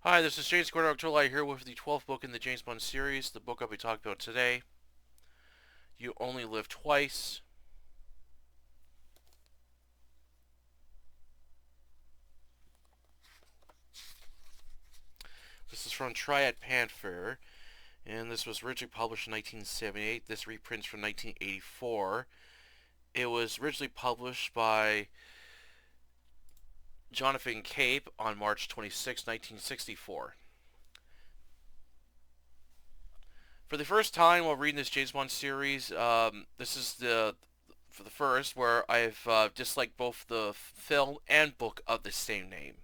Hi, this is James Gordon Octoli here with the 12th book in the James Bond series. The book I'll be talking about today, You Only Live Twice. This is from Triad Panther, and this was originally published in 1978. This reprints from 1984. It was originally published by Jonathan Cape on March 26, 1964. For the first time while reading this James Bond series, this is for the first where I've disliked both the film and book of the same name.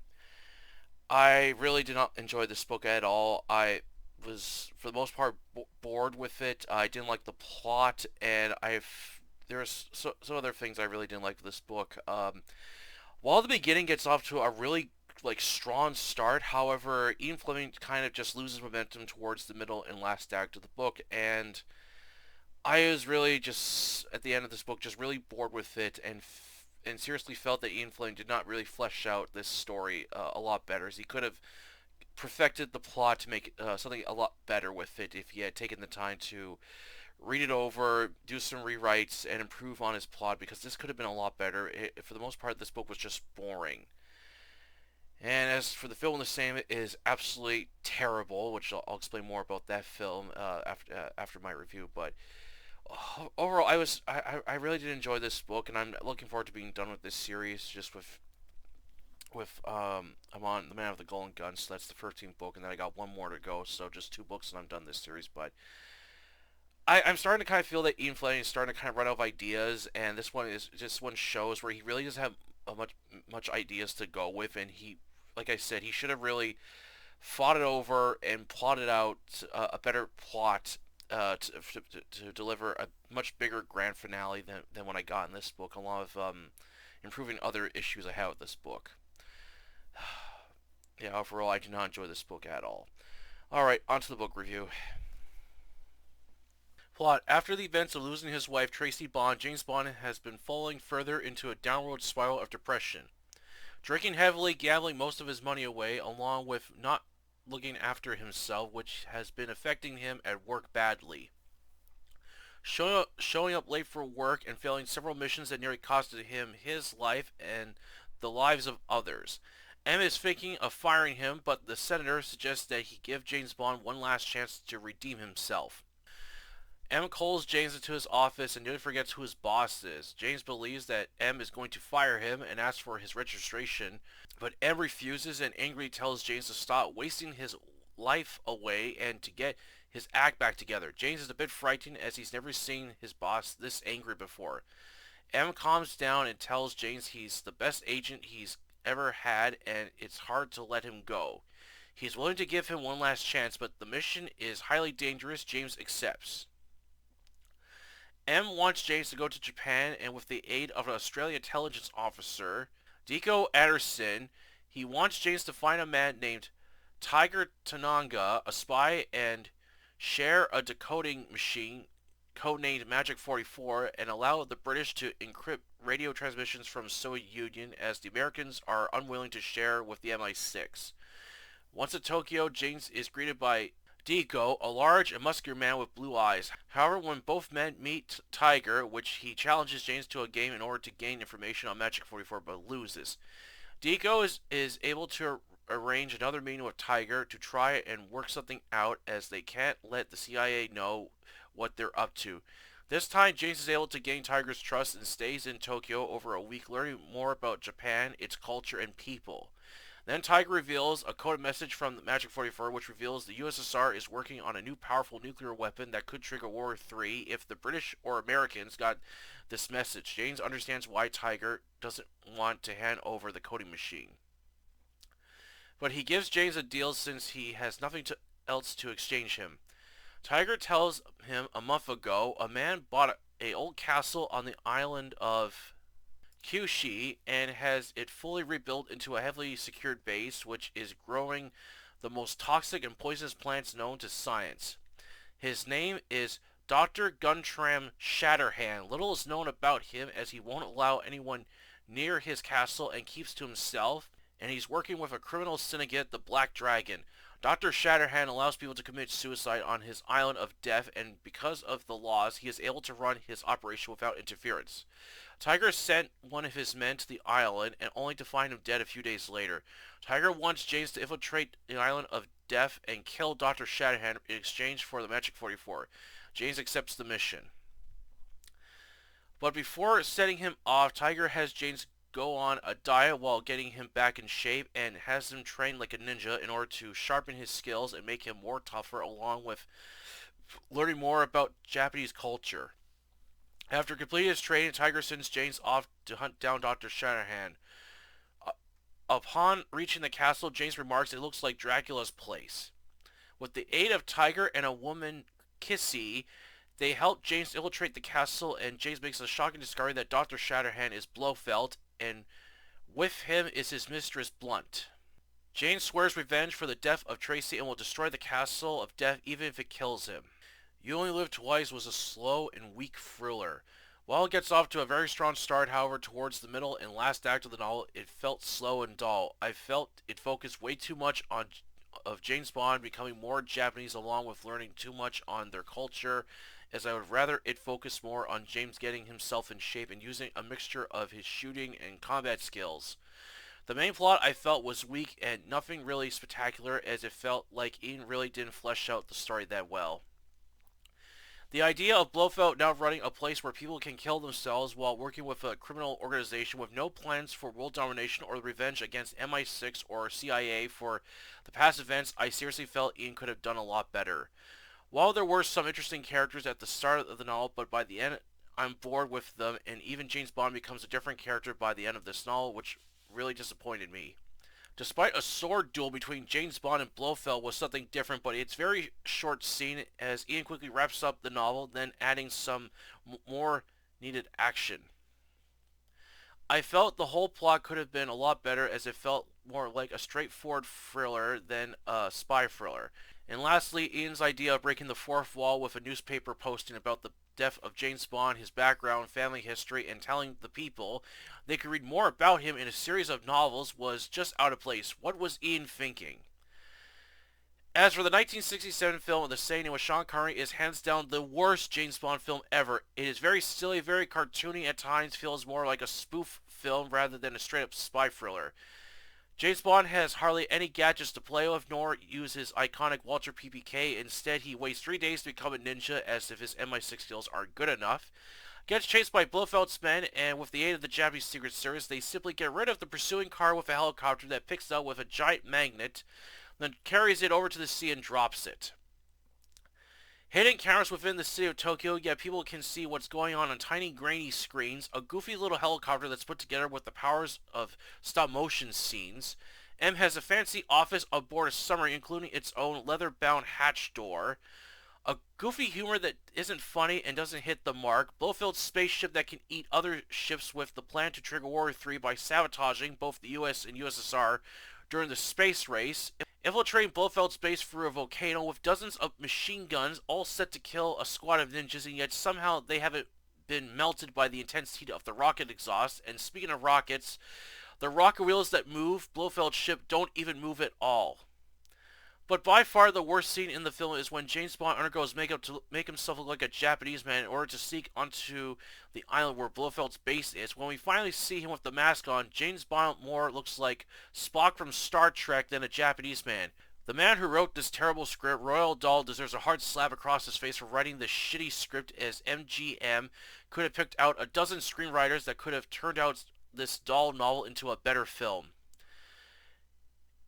I really did not enjoy this book at all. I was, for the most part, bored with it. I didn't like the plot, and there's some other things I really didn't like with this book. While the beginning gets off to a really strong start, however, Ian Fleming kind of just loses momentum towards the middle and last act of the book, and I was really just at the end of this book just really bored with it, and seriously felt that Ian Fleming did not really flesh out this story a lot better, as he could have perfected the plot to make something a lot better with it if he had taken the time to read it over, do some rewrites, and improve on his plot, because this could have been a lot better. For the most part, this book was just boring. And as for the film, the same, it is absolutely terrible, which I'll explain more about that film after my review. But overall, I really did enjoy this book, and I'm looking forward to being done with this series. Just I'm on The Man with the Golden Gun, so that's the 13th book, and then I got one more to go. So just two books, and I'm done this series. But I'm starting to kind of feel that Ian Fleming is starting to kind of run out of ideas, and this one shows where he really doesn't have much ideas to go with, and like I said, he should have really fought it over and plotted out a better plot to deliver a much bigger grand finale than what I got in this book, along with improving other issues I have with this book. Yeah, overall, I do not enjoy this book at all. Alright, on to the book review. Plot. After the events of losing his wife, Tracy Bond, James Bond has been falling further into a downward spiral of depression. Drinking heavily, gambling most of his money away, along with not looking after himself, which has been affecting him at work badly. Showing up late for work and failing several missions that nearly costed him his life and the lives of others. M is thinking of firing him, but the senator suggests that he give James Bond one last chance to redeem himself. M calls James into his office and nearly forgets who his boss is. James believes that M is going to fire him and asks for his registration, but M refuses and angrily tells James to stop wasting his life away and to get his act back together. James is a bit frightened as he's never seen his boss this angry before. M calms down and tells James he's the best agent he's ever had and it's hard to let him go. He's willing to give him one last chance, but the mission is highly dangerous. James accepts. M wants James to go to Japan, and with the aid of an Australian intelligence officer, Deco Anderson, he wants James to find a man named Tiger Tananga, a spy, and share a decoding machine codenamed Magic 44 and allow the British to encrypt radio transmissions from Soviet Union as the Americans are unwilling to share with the MI6. Once at Tokyo, James is greeted by Deco, a large and muscular man with blue eyes. However, when both men meet Tiger, which he challenges James to a game in order to gain information on Magic 44 but loses. Deco is able to arrange another meeting with Tiger to try and work something out as they can't let the CIA know what they're up to. This time, James is able to gain Tiger's trust and stays in Tokyo over a week learning more about Japan, its culture, and people. Then Tiger reveals a coded message from the Magic 44 which reveals the USSR is working on a new powerful nuclear weapon that could trigger World War III if the British or Americans got this message. James understands why Tiger doesn't want to hand over the coding machine. But he gives James a deal since he has nothing else to exchange him. Tiger tells him a month ago a man bought a old castle on the island of Kyushu and has it fully rebuilt into a heavily secured base which is growing the most toxic and poisonous plants known to science. His name is Dr. Guntram Shatterhand. Little is known about him as he won't allow anyone near his castle and keeps to himself. and he's working with a criminal syndicate, the Black Dragon. Dr. Shatterhand allows people to commit suicide on his island of death, and because of the laws, he is able to run his operation without interference. Tiger sent one of his men to the island, and only to find him dead a few days later. Tiger wants James to infiltrate the island of death and kill Dr. Shatterhand in exchange for the Magic 44. James accepts the mission. But before setting him off, Tiger has James go on a diet while getting him back in shape and has him train like a ninja in order to sharpen his skills and make him more tougher, along with learning more about Japanese culture. After completing his training, Tiger sends James off to hunt down Dr. Shanahan. Uh, Upon reaching the castle, James remarks it looks like Dracula's place. With the aid of Tiger and a woman, Kissy, they help James infiltrate the castle, and James makes a shocking discovery that Dr. Shatterhand is Blofeld, and with him is his mistress, Blunt. James swears revenge for the death of Tracy and will destroy the castle of death even if it kills him. You Only Live Twice was a slow and weak thriller. While it gets off to a very strong start, however, towards the middle and last act of the novel, it felt slow and dull. I felt it focused way too much on of James Bond becoming more Japanese, along with learning too much on their culture, as I would rather it focus more on James getting himself in shape and using a mixture of his shooting and combat skills. The main plot I felt was weak and nothing really spectacular, as it felt like Ian really didn't flesh out the story that well. The idea of Blofeld now running a place where people can kill themselves while working with a criminal organization with no plans for world domination or revenge against MI6 or CIA for the past events, I seriously felt Ian could have done a lot better. While there were some interesting characters at the start of the novel, but by the end I'm bored with them, and even James Bond becomes a different character by the end of this novel, which really disappointed me. Despite a sword duel between James Bond and Blofeld was something different, but it's very short scene as Ian quickly wraps up the novel, then adding some more needed action. I felt the whole plot could have been a lot better, as it felt more like a straightforward thriller than a spy thriller. And lastly, Ian's idea of breaking the fourth wall with a newspaper posting about the death of James Bond, his background, family history, and telling the people they could read more about him in a series of novels was just out of place. What was Ian thinking? As for the 1967 film The Saying with Sean Connery is hands down the worst James Bond film ever. It is very silly, very cartoony at times, feels more like a spoof film rather than a straight up spy thriller. James Bond has hardly any gadgets to play with, nor use his iconic Walter PPK. Instead, he waits 3 days to become a ninja, as if his MI6 skills aren't good enough. Gets chased by Blofeld's men, and with the aid of the Japanese Secret Service, they simply get rid of the pursuing car with a helicopter that picks it up with a giant magnet, then carries it over to the sea and drops it. Hidden cameras within the city of Tokyo, yet people can see what's going on tiny grainy screens, a goofy little helicopter that's put together with the powers of stop motion scenes. M has a fancy office aboard a submarine, including its own leather-bound hatch door. A goofy humor that isn't funny and doesn't hit the mark. Blofeld's spaceship that can eat other ships with the plan to trigger World War III by sabotaging both the US and USSR during the space race. Infiltrating Blofeld's base through a volcano with dozens of machine guns all set to kill a squad of ninjas, and yet somehow they haven't been melted by the intense heat of the rocket exhaust. And speaking of rockets, the rocket wheels that move Blofeld's ship don't even move at all. But by far the worst scene in the film is when James Bond undergoes makeup to make himself look like a Japanese man in order to sneak onto the island where Blofeld's base is. When we finally see him with the mask on, James Bond more looks like Spock from Star Trek than a Japanese man. The man who wrote this terrible script, Royal Dahl, deserves a hard slap across his face for writing this shitty script, as MGM could have picked out a dozen screenwriters that could have turned out this Dahl novel into a better film.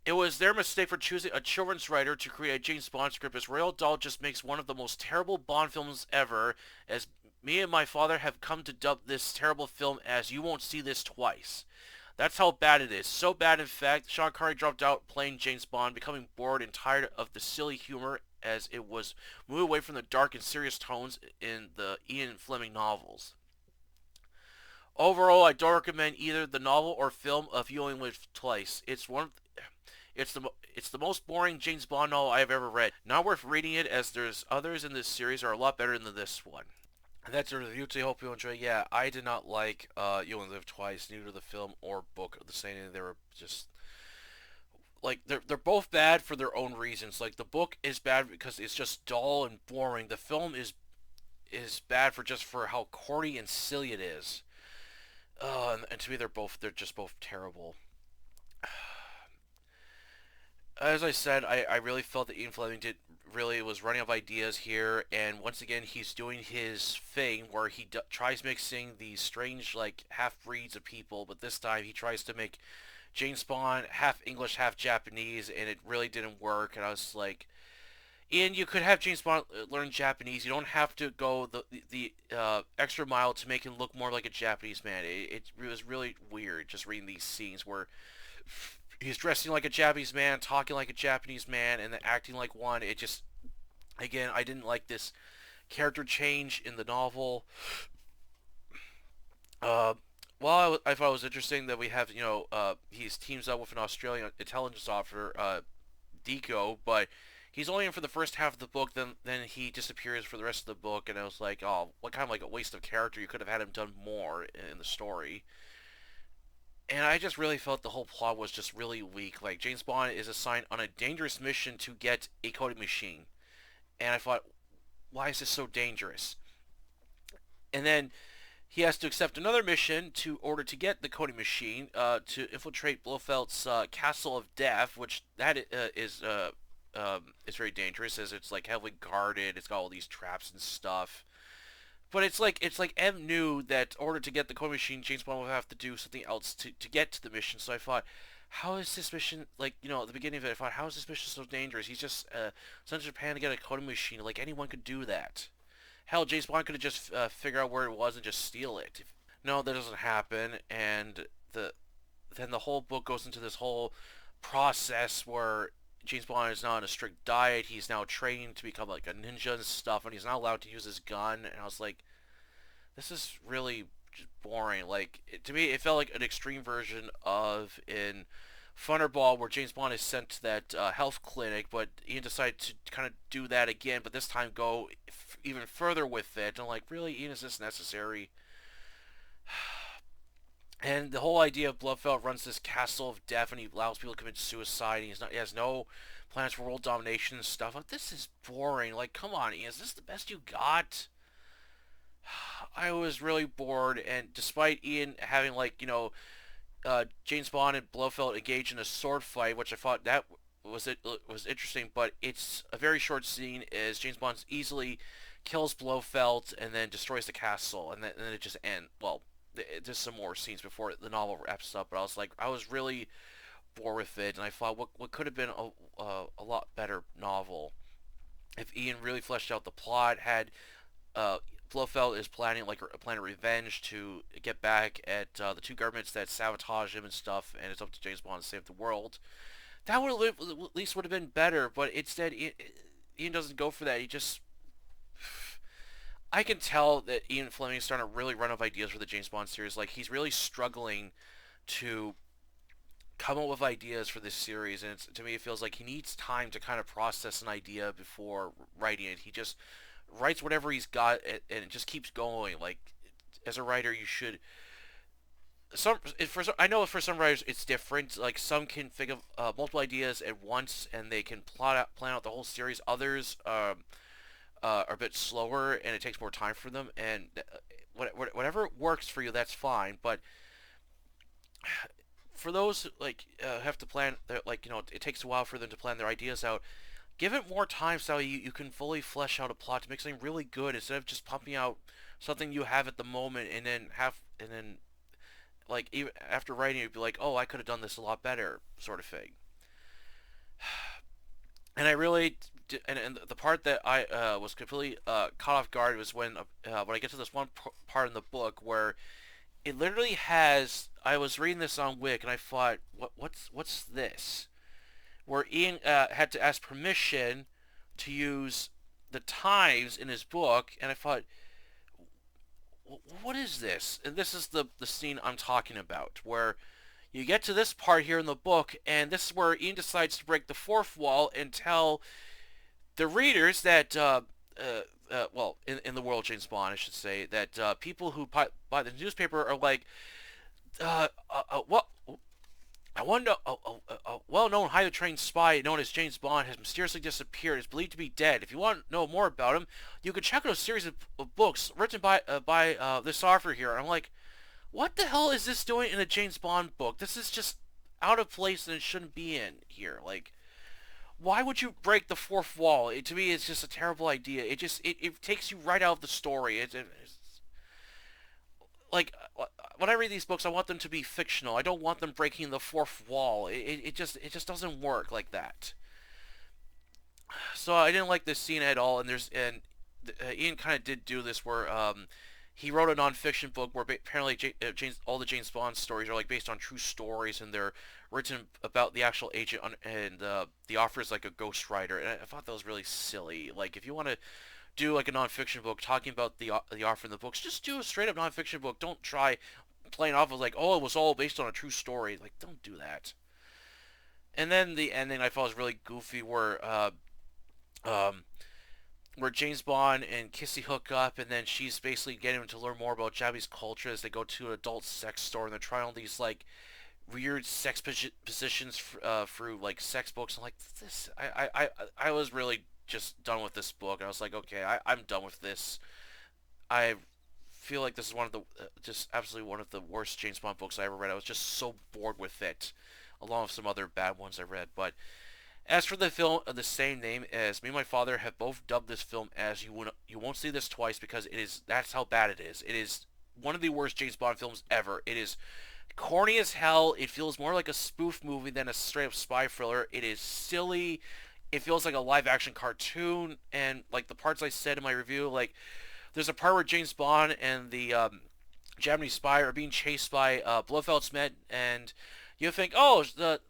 It was their mistake for choosing a children's writer to create a James Bond script, as Royal Dahl just makes one of the most terrible Bond films ever, as me and my father have come to dub this terrible film as You Won't See This Twice. That's how bad it is. So bad, in fact, Sean Connery dropped out playing James Bond, becoming bored and tired of the silly humor, as it was moved away from the dark and serious tones in the Ian Fleming novels. Overall, I don't recommend either the novel or film of You Only Live Twice. It's the most boring James Bond novel I have ever read. Not worth reading it, as there's others in this series are a lot better than this one. And that's a review, so I hope you enjoy. Yeah, I did not like You Only Live Twice, neither the film or book of the same. They were just like they're both bad for their own reasons. Like the book is bad because it's just dull and boring. The film is bad for just for how corny and silly it is. And to me, they're just both terrible. As I said, I really felt that Ian Fleming did really was running out of ideas here, and once again he's doing his thing where he tries mixing these strange like half breeds of people, but this time he tries to make James Bond half English, half Japanese, and it really didn't work. And I was like, Ian, you could have James Bond learn Japanese. You don't have to go the extra mile to make him look more like a Japanese man. It was really weird just reading these scenes where he's dressing like a Japanese man, talking like a Japanese man, and then acting like one. It just, again, I didn't like this character change in the novel. Uh, while I thought it was interesting that we have, he teams up with an Australian intelligence officer, Deco, but he's only in for the first half of the book. Then he disappears for the rest of the book, and I was like, oh, what kind of like a waste of character. You could have had him done more in the story. And I just really felt the whole plot was just really weak. Like James Bond is assigned on a dangerous mission to get a coding machine, and I thought, why is this so dangerous? And then he has to accept another mission to order to get the coding machine to infiltrate Blofeld's Castle of Death, which that is very dangerous as it's like heavily guarded. It's got all these traps and stuff. But it's like M knew that in order to get the code machine, James Bond would have to do something else to get to the mission. So I thought, how is this mission like? At the beginning of it, I thought, how is this mission so dangerous? He's just sent to Japan to get a coding machine. Like anyone could do that. Hell, James Bond could have just figure out where it was and just steal it. No, that doesn't happen, and the then the whole book goes into this whole process where James Bond is now on a strict diet. He's now training to become like a ninja and stuff, and he's not allowed to use his gun. And I was like, this is really just boring. Like to me, it felt like an extreme version of in Thunderball, where James Bond is sent to that health clinic, but Ian decided to kind of do that again, but this time go even further with it. And I'm like, really, Ian, is this necessary? And the whole idea of Blofeld runs this castle of death, and he allows people to commit suicide. And he has no plans for world domination and stuff. Like, this is boring. Like, come on, Ian, is this the best you got? I was really bored, and despite Ian having James Bond and Blofeld engage in a sword fight, which I thought that was interesting, but it's a very short scene as James Bond easily kills Blofeld and then destroys the castle, and then it just ends. Well, there's some more scenes before the novel wraps up, but I was really bored with it, and I thought what could have been a lot better novel if Ian really fleshed out the plot, had uh, Blofeld is planning like a plan of revenge to get back at the two governments that sabotage him and stuff, and it's up to James Bond to save the world. That would at least would have been better, but instead Ian doesn't go for that. He just I can tell that Ian Fleming is starting to really run out of ideas for the James Bond series. Like he's really struggling to come up with ideas for this series, and to me it feels like he needs time to kind of process an idea before writing it. He just writes whatever he's got, and it just keeps going. Like as a writer, you should I know for some writers it's different. Like some can think of multiple ideas at once and they can plan out the whole series. Others are a bit slower and it takes more time for them. And whatever works for you, that's fine. But for those have to plan, it takes a while for them to plan their ideas out. Give it more time so you can fully flesh out a plot to make something really good instead of just pumping out something you have at the moment and then like even after writing you'd be like, oh, I could have done this a lot better, sort of thing. And I really and the part that I was completely caught off guard was when I get to this one part in the book where it literally has. I was reading this on Wik and I thought, what's this? Where Ian had to ask permission to use the times in his book, and I thought, what is this? And this is the scene I'm talking about, where you get to this part here in the book, and this is where Ian decides to break the fourth wall and tell the readers that, well, in the world James Bond, I should say, that people who buy the newspaper are like, what? I wonder, a well-known highly trained spy known as James Bond has mysteriously disappeared. Is believed to be dead. If you want to know more about him, you can check out a series of books written by this author here. And I'm like, what the hell is this doing in a James Bond book? This is just out of place and it shouldn't be in here. Like, why would you break the fourth wall? To me, it's just a terrible idea. It takes you right out of the story. It's like when I read these books, I want them to be fictional. I don't want them breaking the fourth wall. It just doesn't work like that. So I didn't like this scene at all. Ian kind of did do this where he wrote a nonfiction book where apparently all the James Bond stories are like based on true stories and they're written about the actual agent and the author is like a ghostwriter. And I thought that was really silly. Like if you want to do like a nonfiction book talking about the author in the books, just do a straight up nonfiction book. Don't try playing off of like, oh, it was all based on a true story. Like, don't do that. And then the ending I thought was really goofy, um, where James Bond and Kissy hook up, and then she's basically getting him to learn more about Japanese culture as they go to an adult sex store, and they're trying all these like weird sex positions through like sex books. I'm like, this. I was really just done with this book. I was like, okay, I'm done with this. I feel like this is one of the just absolutely one of the worst James Bond books I ever read. I was just so bored with it, along with some other bad ones I read. But as for the film of the same name, as me and my father have both dubbed this film as you won't see this twice because that's how bad it is. It is one of the worst James Bond films ever. It is corny as hell. It feels more like a spoof movie than a straight up spy thriller. It is silly. It feels like a live action cartoon, and like the parts I said in my review, like there's a part where James Bond and the Japanese spy are being chased by Blofeld's men, and you think, oh, the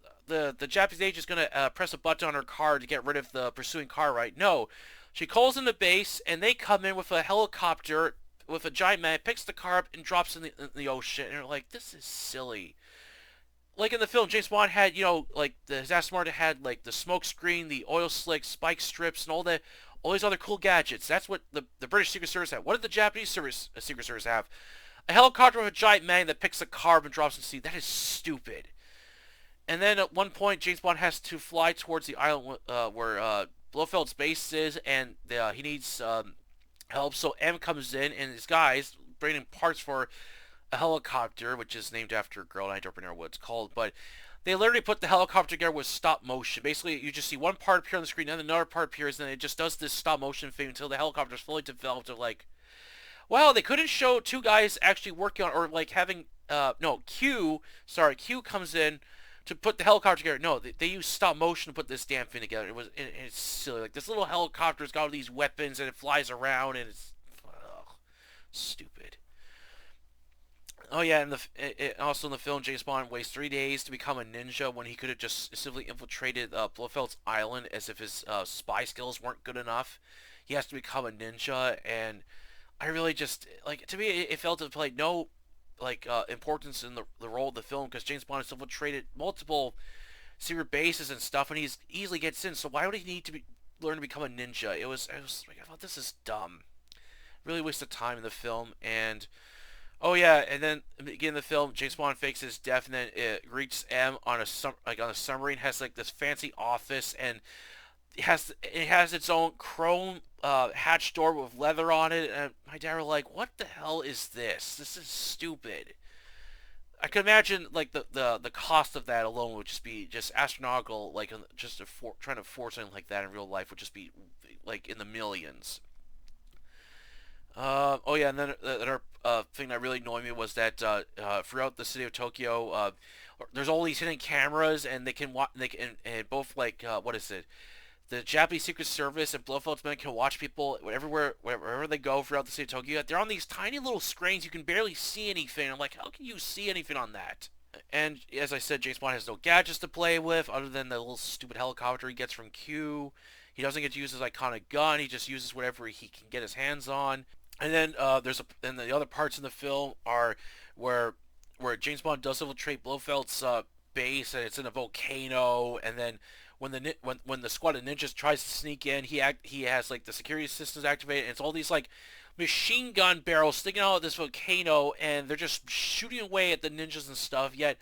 Japanese agent is gonna press a button on her car to get rid of the pursuing car, right? No, she calls in the base, and they come in with a helicopter with a giant man, picks the car up and drops in the ocean, and you're like, this is silly. Like in the film, James Bond had, like his Aston Martin had like the smoke screen, the oil slick, spike strips, and all these other cool gadgets. That's what the British Secret Service had. What did the Japanese Secret Service have? A helicopter with a giant man that picks a car up and drops in the sea. That is stupid. And then at one point, James Bond has to fly towards the island where Blofeld's base is, and he needs help. So M comes in, and his guys bringing parts for a helicopter, which is named after a girl, and I don't remember what it's called, but they literally put the helicopter together with stop motion. Basically, you just see one part appear on the screen, then another part appears, and then it just does this stop motion thing until the helicopter is fully developed. They're like, wow, they couldn't show two guys actually working on, or like having, no, Q comes in to put the helicopter together. No, they use stop motion to put this damn thing together. It's silly. Like, this little helicopter's got all these weapons, and it flies around, and it's, ugh, stupid. Oh yeah, and also in the film, James Bond waits 3 days to become a ninja when he could have just simply infiltrated Blofeld's island as if his spy skills weren't good enough. He has to become a ninja, and I really just like to me it felt to play no like importance in the role of the film because James Bond has infiltrated multiple secret bases and stuff, and he's easily gets in. So why would he need to learn to become a ninja? It was like I thought this is dumb. Really waste of time in the film and. Oh yeah, and then again in the film, James Bond fakes his death, and then it greets M on a submarine. Has like this fancy office, and it has its own chrome hatch door with leather on it. And my dad were like, "What the hell is this? This is stupid." I could imagine like the cost of that alone would just be just astronomical. Like just trying to afford something like that in real life would just be like in the millions. Oh yeah, and then another thing that really annoyed me was that throughout the city of Tokyo, there's all these hidden cameras, and they can watch. They can, and both like what is it? The Japanese Secret Service and Blofeld's men can watch people everywhere, wherever they go throughout the city of Tokyo. They're on these tiny little screens. You can barely see anything. I'm like, how can you see anything on that? And as I said, James Bond has no gadgets to play with other than the little stupid helicopter he gets from Q. He doesn't get to use his iconic gun. He just uses whatever he can get his hands on. And then and the other parts in the film are where James Bond does infiltrate Blofeld's base, and it's in a volcano. And then when the squad of ninjas tries to sneak in, he has like the security systems activated, and it's all these like machine gun barrels sticking out of this volcano, and they're just shooting away at the ninjas and stuff. Yet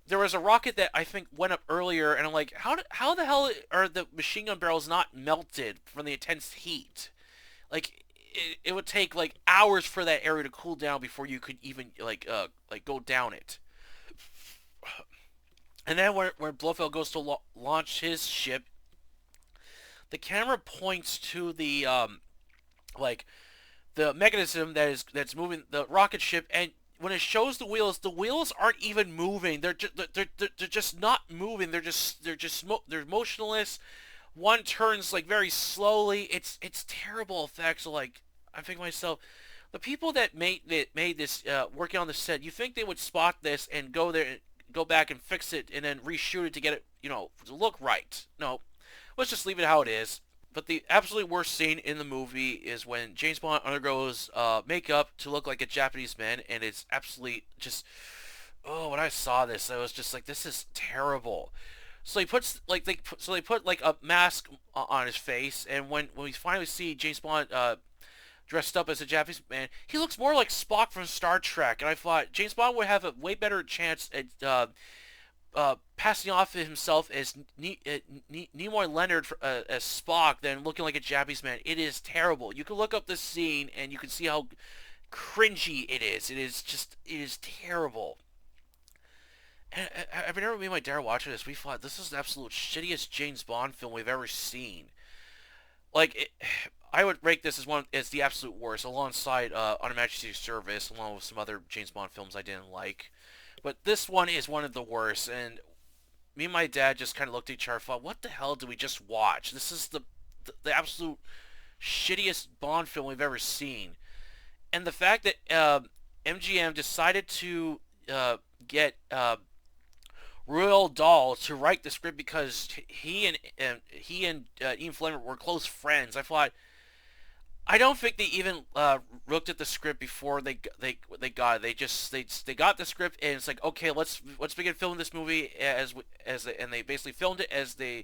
there was a rocket that I think went up earlier, and I'm like, how the hell are the machine gun barrels not melted from the intense heat? Like, it would take like hours for that area to cool down before you could even like go down it. And then when Blofeld goes to launch his ship, the camera points to the like the mechanism that's moving the rocket ship, and when it shows the wheels aren't even moving. They're just not moving. They're motionless. One turns like very slowly. It's terrible effects. So, like, I'm thinking to myself, the people that made this working on the set, you think they would spot this and go there, go back and fix it, and then reshoot it to get it, to look right? No, let's just leave it how it is. But the absolutely worst scene in the movie is when James Bond undergoes makeup to look like a Japanese man, and it's absolutely just. Oh, when I saw this, I was just like, this is terrible. So he puts like they put like a mask on his face, and when we finally see James Bond dressed up as a Japanese man, he looks more like Spock from Star Trek. And I thought James Bond would have a way better chance at passing off himself as Nimoy Leonard as Spock than looking like a Japanese man. It is terrible. You can look up this scene and you can see how cringy it is. It is terrible. And I remember me and my dad watching this. We thought this is the absolute shittiest James Bond film we've ever seen. Like, I would rate this as the absolute worst, alongside On Her Majesty's Service, along with some other James Bond films I didn't like. But this one is one of the worst, and me and my dad just kind of looked at each other and thought, what the hell did we just watch? This is the absolute shittiest Bond film we've ever seen. And the fact that MGM decided to get Royal Dahl to write the script because he and Ian Fleming were close friends. I thought, I don't think they even looked at the script before they got it. They got the script, and it's like, okay, let's begin filming this movie and they basically filmed it as they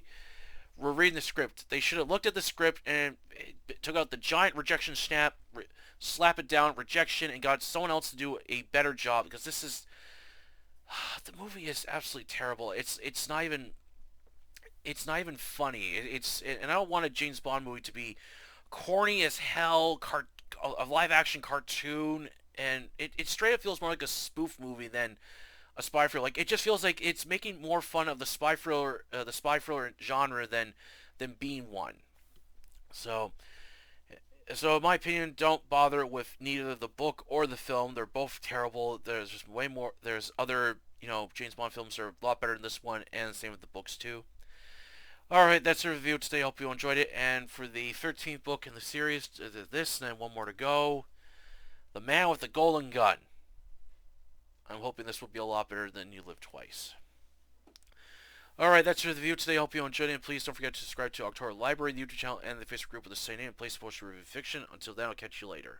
were reading the script. They should have looked at the script and took out the giant rejection snap, slap it down, rejection, and got someone else to do a better job, because this is the movie is absolutely terrible. It's not even funny. And I don't want a James Bond movie to be corny as hell, a live action cartoon, and it straight up feels more like a spoof movie than a spy thriller. Like, it just feels like it's making more fun of the spy thriller genre than being one. So, so in my opinion, don't bother with neither the book or the film. They're both terrible. There's just way more. There's other James Bond films that are a lot better than this one, and the same with the books too. Alright, that's the review today. Hope you enjoyed it. And for the 13th book in the series, this and then one more to go, The Man with the Golden Gun. I'm hoping this will be a lot better than You Live Twice. Alright, that's the review today. Hope you enjoyed it. And please don't forget to subscribe to October Library, the YouTube channel, and the Facebook group with the same name. Place to post review fiction. Until then, I'll catch you later.